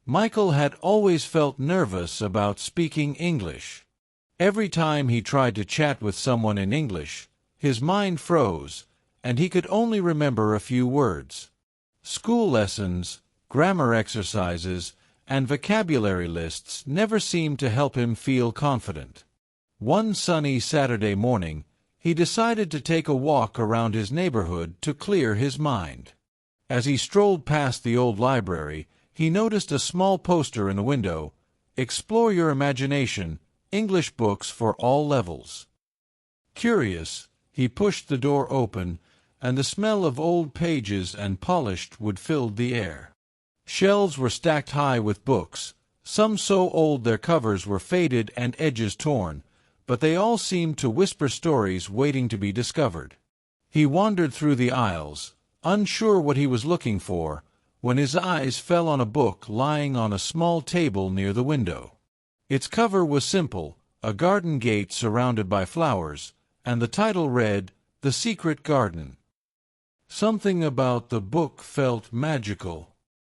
Michael had always felt nervous about speaking English. Every time he tried to chat with someone in English, his mind froze, and he could only remember a few words. School lessons, grammar exercises, and vocabulary lists never seemed to help him feel confident. One sunny Saturday morning, he decided to take a walk around his neighborhood to clear his mind. As he strolled past the old library, he noticed a small poster in the window, "Explore your imagination, English books for all levels." Curious, he pushed the door open, and the smell of old pages and polished wood filled the air. Shelves were stacked high with books, some so old their covers were faded and edges torn, but they all seemed to whisper stories waiting to be discovered. He wandered through the aisles, unsure what he was looking for, when his eyes fell on a book lying on a small table near the window. Its cover was simple, a garden gate surrounded by flowers, and the title read, "The Secret Garden." Something about the book felt magical.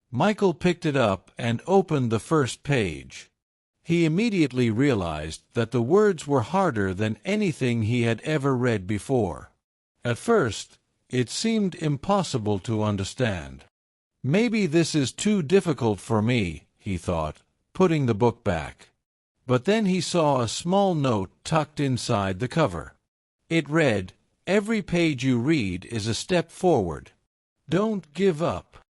Michael picked it up and opened the first page. He immediately realized that the words were harder than anything he had ever read before. At first, it seemed impossible to understand. "Maybe this is too difficult for me," he thought, putting the book back. But then he saw a small note tucked inside the cover. It read, "Every page you read is a step forward. Don't give up."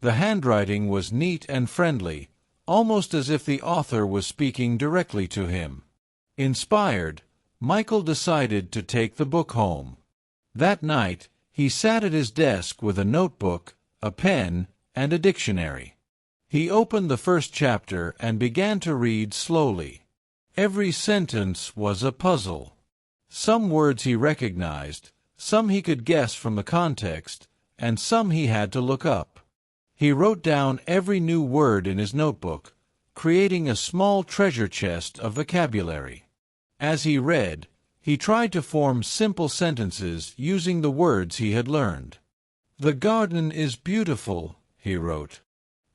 The handwriting was neat and friendly, almost as if the author was speaking directly to him. Inspired, Michael decided to take the book home. That night, he sat at his desk with a notebook, a pen, and a dictionary. He opened the first chapter and began to read slowly. Every sentence was a puzzle. Some words he recognized, some he could guess from the context, and some he had to look up. He wrote down every new word in his notebook, creating a small treasure chest of vocabulary. As he read, he tried to form simple sentences using the words he had learned. "The garden is beautiful," he wrote.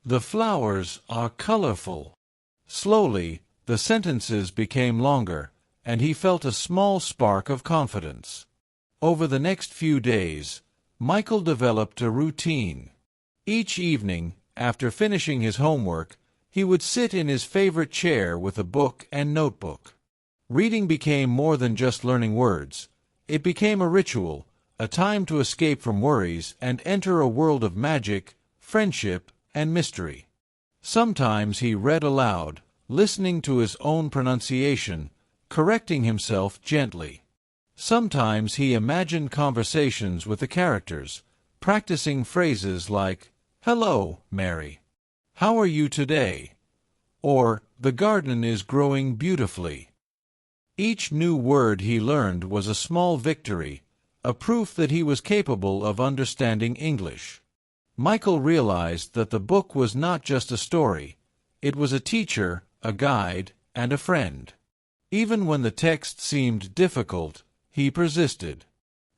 "The flowers are colorful." Slowly, the sentences became longer, and he felt a small spark of confidence. Over the next few days, Michael developed a routine. Each evening, after finishing his homework, he would sit in his favorite chair with a book and notebook. Reading became more than just learning words. It became a ritual, a time to escape from worries and enter a world of magic, friendship, and mystery. Sometimes he read aloud, listening to his own pronunciation, correcting himself gently. Sometimes he imagined conversations with the characters, practicing phrases like, "Hello, Mary. How are you today?" or "The garden is growing beautifully." Each new word he learned was a small victory, a proof that he was capable of understanding English. Michael realized that the book was not just a story. It was a teacher, a guide, and a friend. Even when the text seemed difficult, he persisted.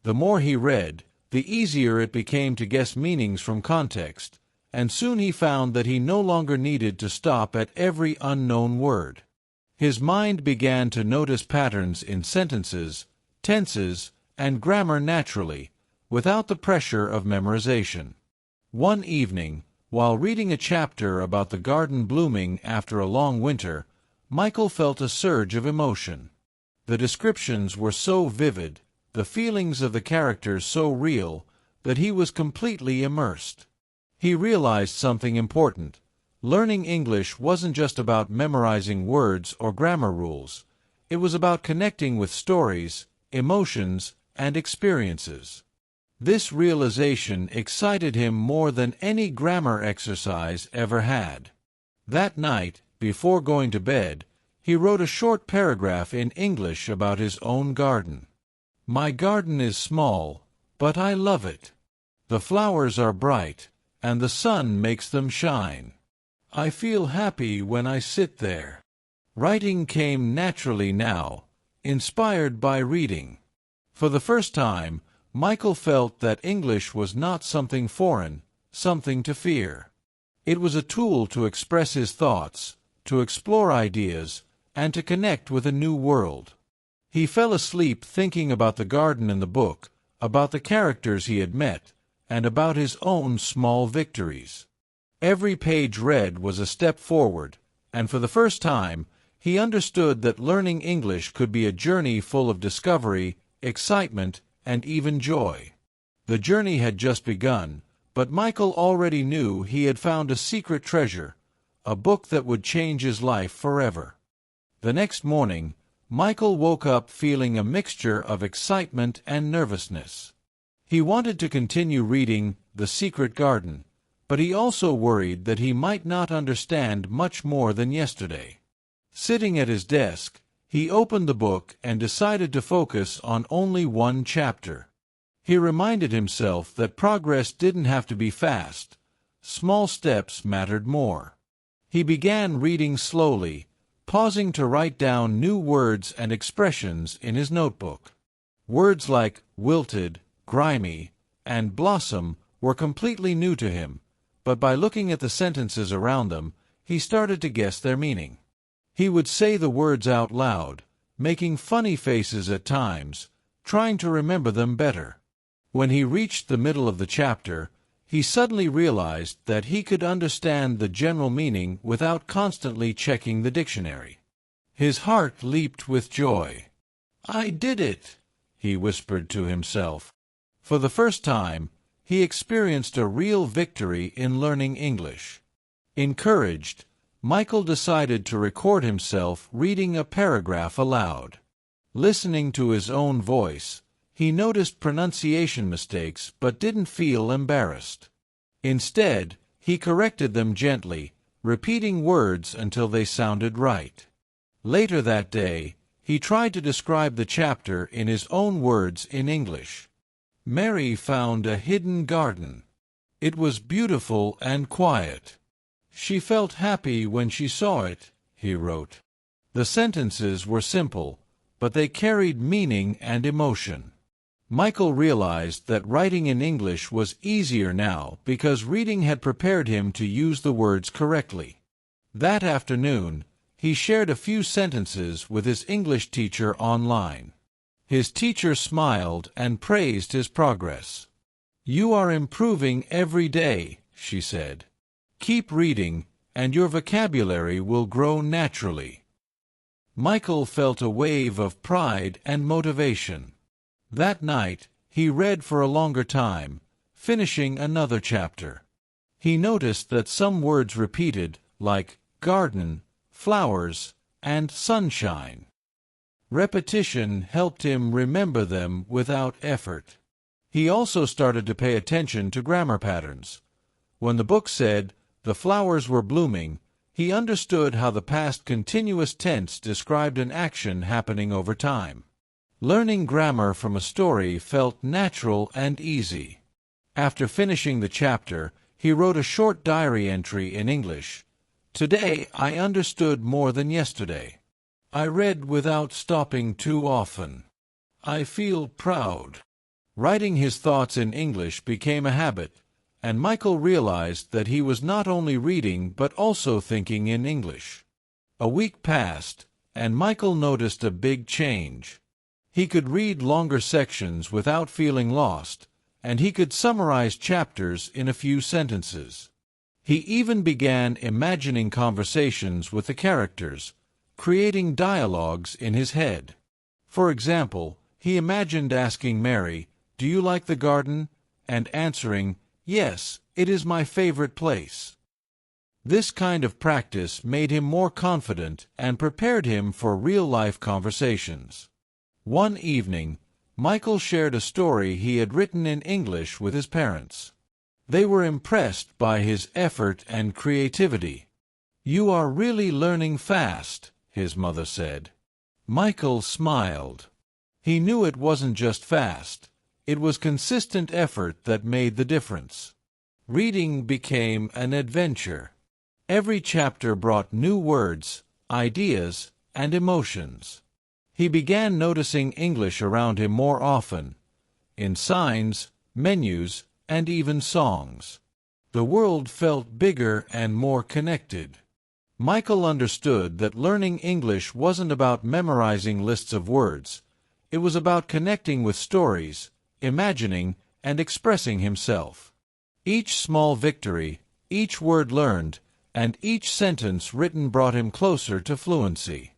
The more he read, the easier it became to guess meanings from context, and soon he found that he no longer needed to stop at every unknown word. His mind began to notice patterns in sentences, tenses, and grammar naturally, without the pressure of memorization. One evening, while reading a chapter about the garden blooming after a long winter, Michael felt a surge of emotion. The descriptions were so vivid, the feelings of the characters so real, that he was completely immersed. He realized something important. Learning English wasn't just about memorizing words or grammar rules. It was about connecting with stories, emotions, and experiences. This realization excited him more than any grammar exercise ever had. That night, before going to bed, he wrote a short paragraph in English about his own garden. "My garden is small, but I love it. The flowers are bright, and the sun makes them shine. I feel happy when I sit there." Writing came naturally now, inspired by reading. For the first time, Michael felt that English was not something foreign, something to fear. It was a tool to express his thoughts, to explore ideas, and to connect with a new world. He fell asleep thinking about the garden in the book, about the characters he had met, and about his own small victories. Every page read was a step forward, and for the first time, he understood that learning English could be a journey full of discovery, excitement, and even joy. The journey had just begun, but Michael already knew he had found a secret treasure, a book that would change his life forever. The next morning, Michael woke up feeling a mixture of excitement and nervousness. He wanted to continue reading The Secret Garden, but he also worried that he might not understand much more than yesterday. Sitting at his desk, he opened the book and decided to focus on only one chapter. He reminded himself that progress didn't have to be fast. Small steps mattered more. He began reading slowly, pausing to write down new words and expressions in his notebook. Words like wilted, grimy, and blossom were completely new to him, but by looking at the sentences around them, he started to guess their meaning. He would say the words out loud, making funny faces at times, trying to remember them better. When he reached the middle of the chapter, he suddenly realized that he could understand the general meaning without constantly checking the dictionary. His heart leaped with joy. "I did it," he whispered to himself. For the first time, he experienced a real victory in learning English. Encouraged, Michael decided to record himself reading a paragraph aloud. Listening to his own voice, he noticed pronunciation mistakes but didn't feel embarrassed. Instead, he corrected them gently, repeating words until they sounded right. Later that day, he tried to describe the chapter in his own words in English. Mary found a hidden garden. It was beautiful and quiet. She felt happy when she saw it, he wrote. The sentences were simple, but they carried meaning and emotion. Michael realized that writing in English was easier now because reading had prepared him to use the words correctly. That afternoon, he shared a few sentences with his English teacher online. His teacher smiled and praised his progress. "You are improving every day," she said. "Keep reading, and your vocabulary will grow naturally." Michael felt a wave of pride and motivation. That night, he read for a longer time, finishing another chapter. He noticed that some words repeated, like garden, flowers, and sunshine. Repetition helped him remember them without effort. He also started to pay attention to grammar patterns. When the book said, "The flowers were blooming," he understood how the past continuous tense described an action happening over time. Learning grammar from a story felt natural and easy. After finishing the chapter, he wrote a short diary entry in English. "Today I understood more than yesterday. I read without stopping too often. I feel proud." Writing his thoughts in English became a habit, and Michael realized that he was not only reading but also thinking in English. A week passed, and Michael noticed a big change. He could read longer sections without feeling lost, and he could summarize chapters in a few sentences. He even began imagining conversations with the characters, creating dialogues in his head. For example, he imagined asking Mary, "Do you like the garden?" and answering, "Yes, it is my favorite place." This kind of practice made him more confident and prepared him for real-life conversations. One evening, Michael shared a story he had written in English with his parents. They were impressed by his effort and creativity. "You are really learning fast," his mother said. Michael smiled. He knew it wasn't just fast. It was consistent effort that made the difference. Reading became an adventure. Every chapter brought new words, ideas, and emotions. He began noticing English around him more often, in signs, menus, and even songs. The world felt bigger and more connected. Michael understood that learning English wasn't about memorizing lists of words. It was about connecting with stories, imagining, and expressing himself. Each small victory, each word learned, and each sentence written brought him closer to fluency.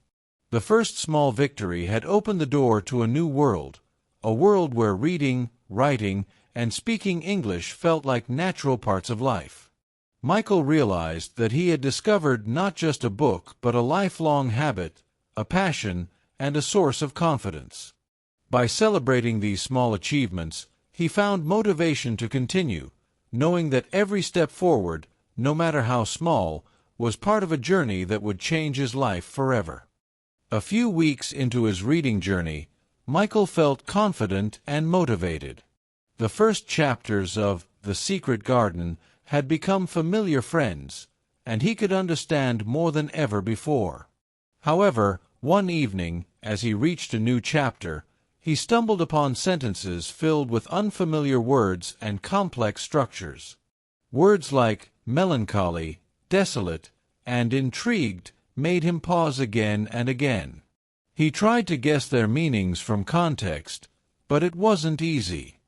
The first small victory had opened the door to a new world, a world where reading, writing, and speaking English felt like natural parts of life. Michael realized that he had discovered not just a book but a lifelong habit, a passion, and a source of confidence. By celebrating these small achievements, he found motivation to continue, knowing that every step forward, no matter how small, was part of a journey that would change his life forever. A few weeks into his reading journey, Michael felt confident and motivated. The first chapters of The Secret Garden had become familiar friends, and he could understand more than ever before. However, one evening, as he reached a new chapter, he stumbled upon sentences filled with unfamiliar words and complex structures. Words like melancholy, desolate, and intrigued made him pause again and again. He tried to guess their meanings from context, but it wasn't easy.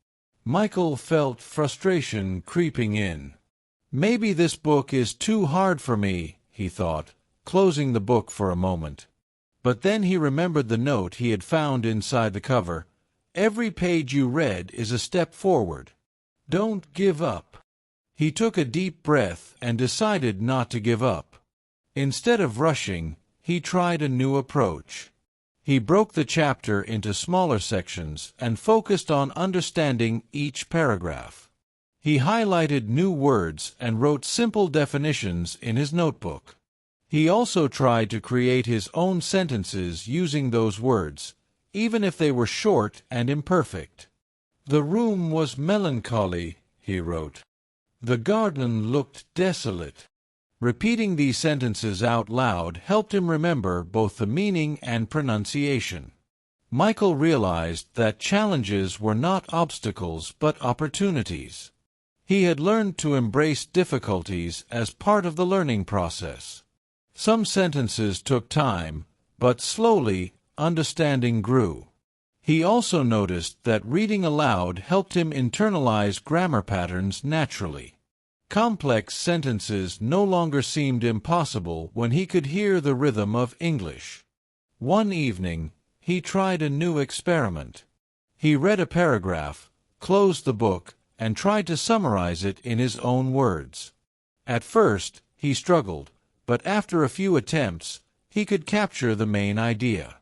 Michael felt frustration creeping in. Maybe this book is too hard for me, he thought, closing the book for a moment. But then he remembered the note he had found inside the cover. Every page you read is a step forward. Don't give up. He took a deep breath and decided not to give up. Instead of rushing, he tried a new approach. He broke the chapter into smaller sections and focused on understanding each paragraph. He highlighted new words and wrote simple definitions in his notebook. He also tried to create his own sentences using those words, even if they were short and imperfect. The room was melancholy, he wrote. The garden looked desolate. Repeating these sentences out loud helped him remember both the meaning and pronunciation. Michael realized that challenges were not obstacles but opportunities. He had learned to embrace difficulties as part of the learning process. Some sentences took time, but slowly, understanding grew. He also noticed that reading aloud helped him internalize grammar patterns naturally. Complex sentences no longer seemed impossible when he could hear the rhythm of English. One evening, he tried a new experiment. He read a paragraph, closed the book, and tried to summarize it in his own words. At first, he struggled, but after a few attempts, he could capture the main idea.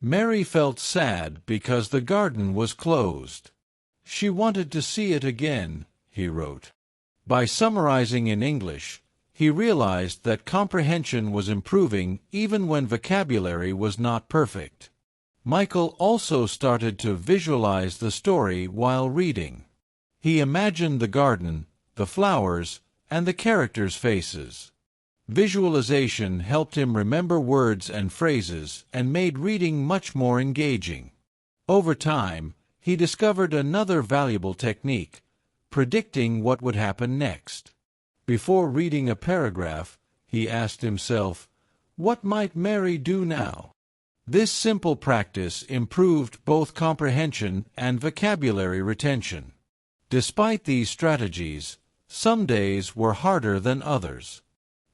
Mary felt sad because the garden was closed. She wanted to see it again, he wrote. By summarizing in English, he realized that comprehension was improving even when vocabulary was not perfect. Michael also started to visualize the story while reading. He imagined the garden, the flowers, and the characters' faces. Visualization helped him remember words and phrases and made reading much more engaging. Over time, he discovered another valuable technique: predicting what would happen next. Before reading a paragraph, he asked himself, "What might Mary do now?" This simple practice improved both comprehension and vocabulary retention. Despite these strategies, some days were harder than others.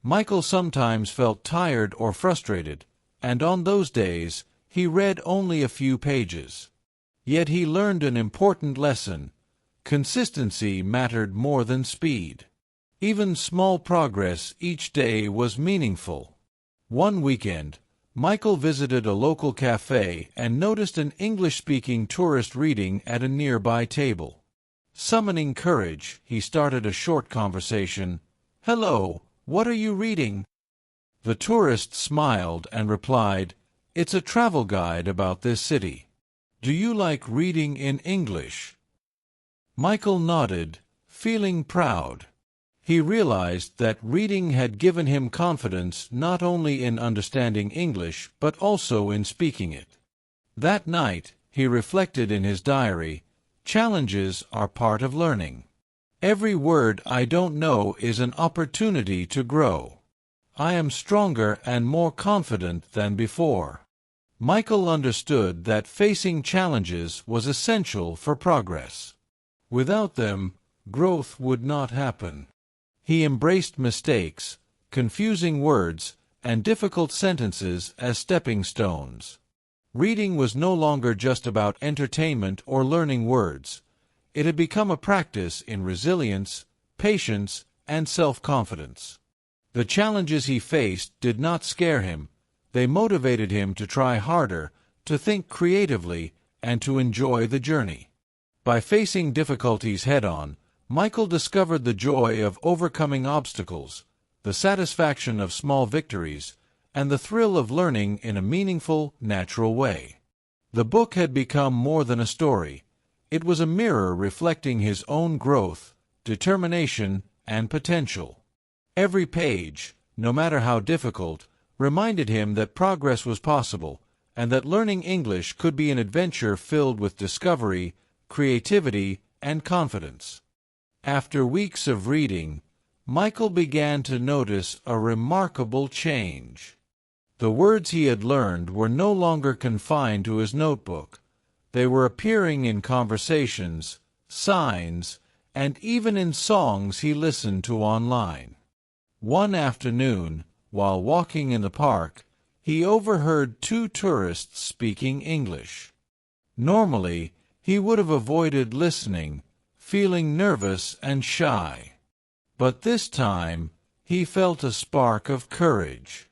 Michael sometimes felt tired or frustrated, and on those days, he read only a few pages. Yet he learned an important lesson: consistency mattered more than speed. Even small progress each day was meaningful. One weekend, Michael visited a local cafe and noticed an English-speaking tourist reading at a nearby table. Summoning courage, he started a short conversation. "Hello, what are you reading?" The tourist smiled and replied, "It's a travel guide about this city. Do you like reading in English?" Michael nodded, feeling proud. He realized that reading had given him confidence not only in understanding English but also in speaking it. That night, he reflected in his diary, "Challenges are part of learning." Every word I don't know is an opportunity to grow. I am stronger and more confident than before. Michael understood that facing challenges was essential for progress. Without them, growth would not happen. He embraced mistakes, confusing words, and difficult sentences as stepping stones. Reading was no longer just about entertainment or learning words. It had become a practice in resilience, patience, and self-confidence. The challenges he faced did not scare him. They motivated him to try harder, to think creatively, and to enjoy the journey. By facing difficulties head-on, Michael discovered the joy of overcoming obstacles, the satisfaction of small victories, and the thrill of learning in a meaningful, natural way. The book had become more than a story. It was a mirror reflecting his own growth, determination, and potential. Every page, no matter how difficult, reminded him that progress was possible, and that learning English could be an adventure filled with discovery, creativity, and confidence. After weeks of reading, Michael began to notice a remarkable change. The words he had learned were no longer confined to his notebook. They were appearing in conversations, signs, and even in songs he listened to online. One afternoon, while walking in the park, he overheard two tourists speaking English. Normally, he would have avoided listening, feeling nervous and shy. But this time, he felt a spark of courage.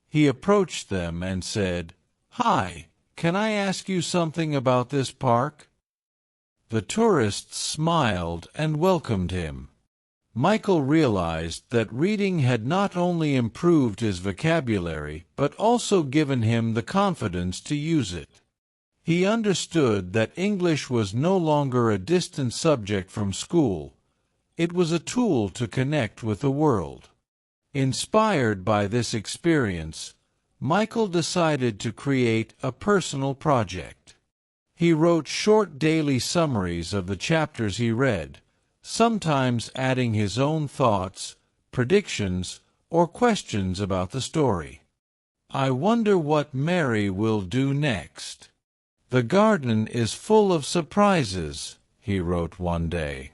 He approached them and said, "Hi, can I ask you something about this park?" The tourists smiled and welcomed him. Michael realized that reading had not only improved his vocabulary but also given him the confidence to use it. He understood that English was no longer a distant subject from school. It was a tool to connect with the world. Inspired by this experience, Michael decided to create a personal project. He wrote short daily summaries of the chapters he read, sometimes adding his own thoughts, predictions, or questions about the story. "I wonder what Mary will do next. The garden is full of surprises," he wrote one day.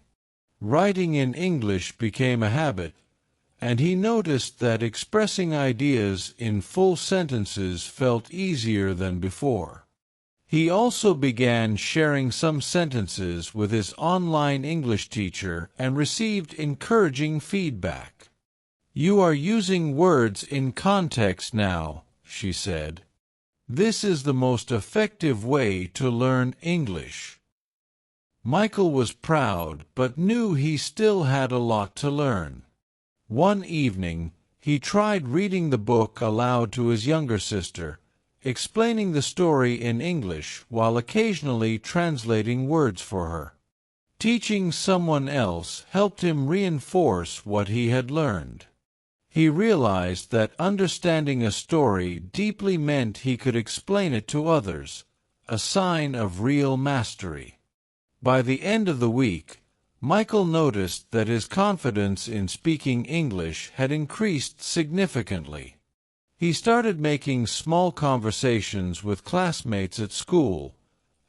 Writing in English became a habit, and he noticed that expressing ideas in full sentences felt easier than before. He also began sharing some sentences with his online English teacher and received encouraging feedback. "You are using words in context now," she said. "This is the most effective way to learn English." Michael was proud but knew he still had a lot to learn. One evening, he tried reading the book aloud to his younger sister, explaining the story in English while occasionally translating words for her. Teaching someone else helped him reinforce what he had learned. He realized that understanding a story deeply meant he could explain it to others, a sign of real mastery. By the end of the week, Michael noticed that his confidence in speaking English had increased significantly. He started making small conversations with classmates at school,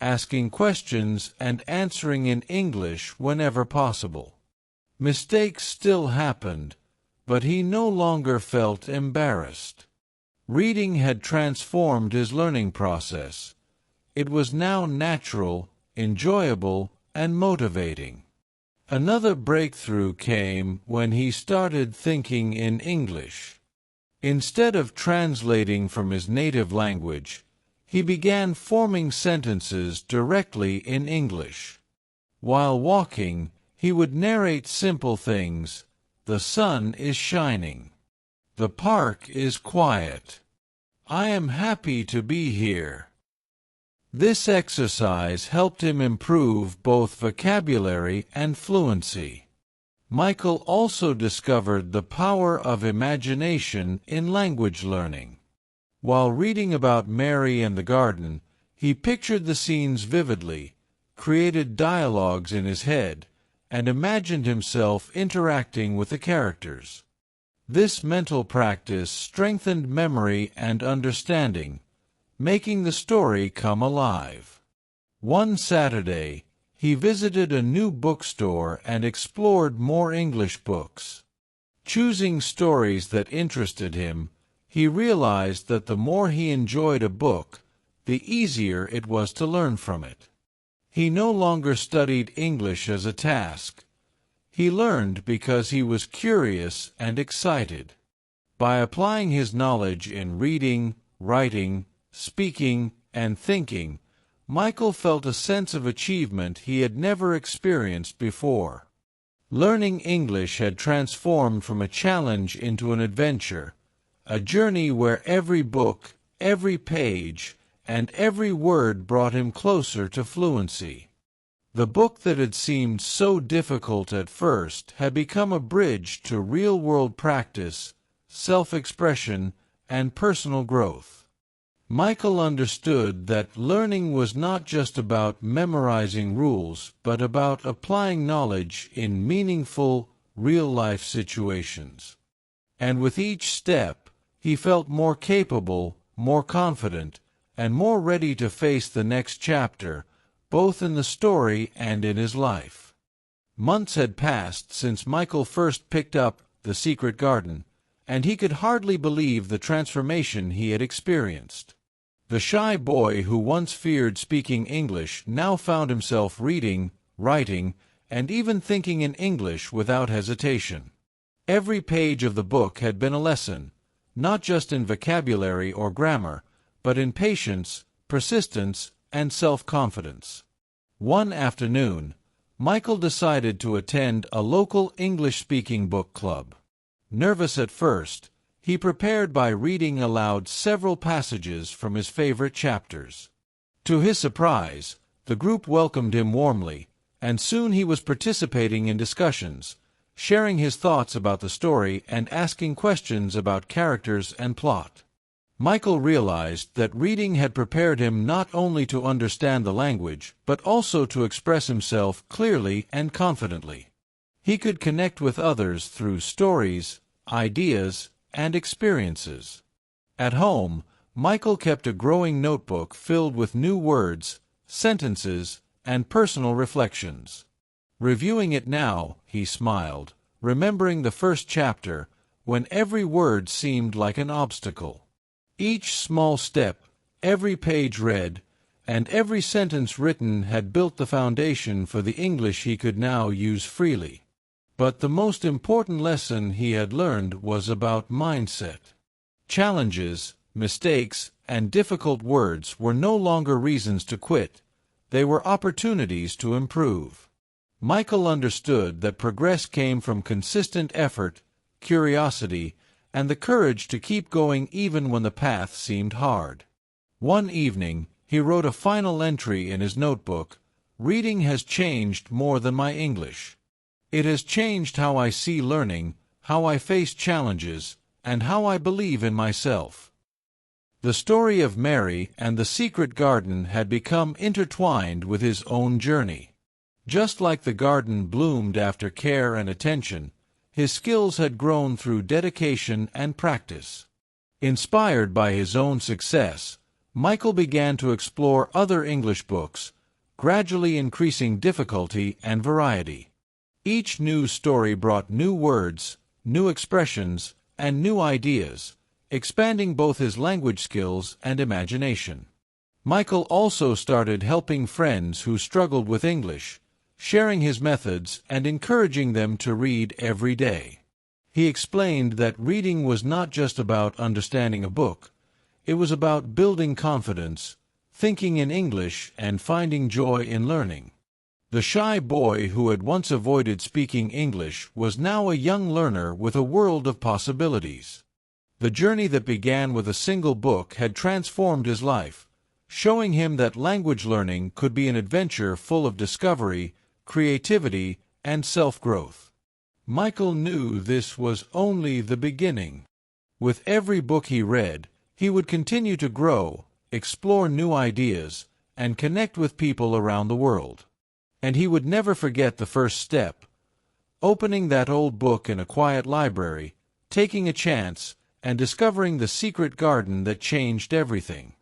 asking questions and answering in English whenever possible. Mistakes still happened, but he no longer felt embarrassed. Reading had transformed his learning process. It was now natural, enjoyable, and motivating. Another breakthrough came when he started thinking in English. Instead of translating from his native language, he began forming sentences directly in English. While walking, he would narrate simple things. "The sun is shining. The park is quiet. I am happy to be here." This exercise helped him improve both vocabulary and fluency. Michael also discovered the power of imagination in language learning. While reading about Mary and the garden, he pictured the scenes vividly, created dialogues in his head, and imagined himself interacting with the characters. This mental practice strengthened memory and understanding, making the story come alive. One Saturday, he visited a new bookstore and explored more English books. Choosing stories that interested him, he realized that the more he enjoyed a book, the easier it was to learn from it. He no longer studied English as a task. He learned because he was curious and excited. By applying his knowledge in reading, writing, speaking, and thinking, Michael felt a sense of achievement he had never experienced before. Learning English had transformed from a challenge into an adventure, a journey where every book, every page, and every word brought him closer to fluency. The book that had seemed so difficult at first had become a bridge to real-world practice, self-expression, and personal growth. Michael understood that learning was not just about memorizing rules, but about applying knowledge in meaningful, real-life situations. And with each step, he felt more capable, more confident, and more ready to face the next chapter, both in the story and in his life. Months had passed since Michael first picked up The Secret Garden, and he could hardly believe the transformation he had experienced. The shy boy who once feared speaking English now found himself reading, writing, and even thinking in English without hesitation. Every page of the book had been a lesson, not just in vocabulary or grammar, but in patience, persistence, and self-confidence. One afternoon, Michael decided to attend a local English-speaking book club. Nervous at first, he prepared by reading aloud several passages from his favorite chapters. To his surprise, the group welcomed him warmly, and soon he was participating in discussions, sharing his thoughts about the story and asking questions about characters and plot. Michael realized that reading had prepared him not only to understand the language, but also to express himself clearly and confidently. He could connect with others through stories, ideas, and experiences. At home, Michael kept a growing notebook filled with new words, sentences, and personal reflections. Reviewing it now, he smiled, remembering the first chapter, when every word seemed like an obstacle. Each small step, every page read, and every sentence written had built the foundation for the English he could now use freely. But the most important lesson he had learned was about mindset. Challenges, mistakes, and difficult words were no longer reasons to quit. They were opportunities to improve. Michael understood that progress came from consistent effort, curiosity, and the courage to keep going even when the path seemed hard. One evening, he wrote a final entry in his notebook, "Reading has changed more than my English. It has changed how I see learning, how I face challenges, and how I believe in myself." The story of Mary and the Secret Garden had become intertwined with his own journey. Just like the garden bloomed after care and attention, his skills had grown through dedication and practice. Inspired by his own success, Michael began to explore other English books, gradually increasing difficulty and variety. Each new story brought new words, new expressions, and new ideas, expanding both his language skills and imagination. Michael also started helping friends who struggled with English, sharing his methods and encouraging them to read every day. He explained that reading was not just about understanding a book. It was about building confidence, thinking in English, and finding joy in learning. The shy boy who had once avoided speaking English was now a young learner with a world of possibilities. The journey that began with a single book had transformed his life, showing him that language learning could be an adventure full of discovery, creativity, and self-growth. Michael knew this was only the beginning. With every book he read, he would continue to grow, explore new ideas, and connect with people around the world. And he would never forget the first step, opening that old book in a quiet library, taking a chance, and discovering the secret garden that changed everything.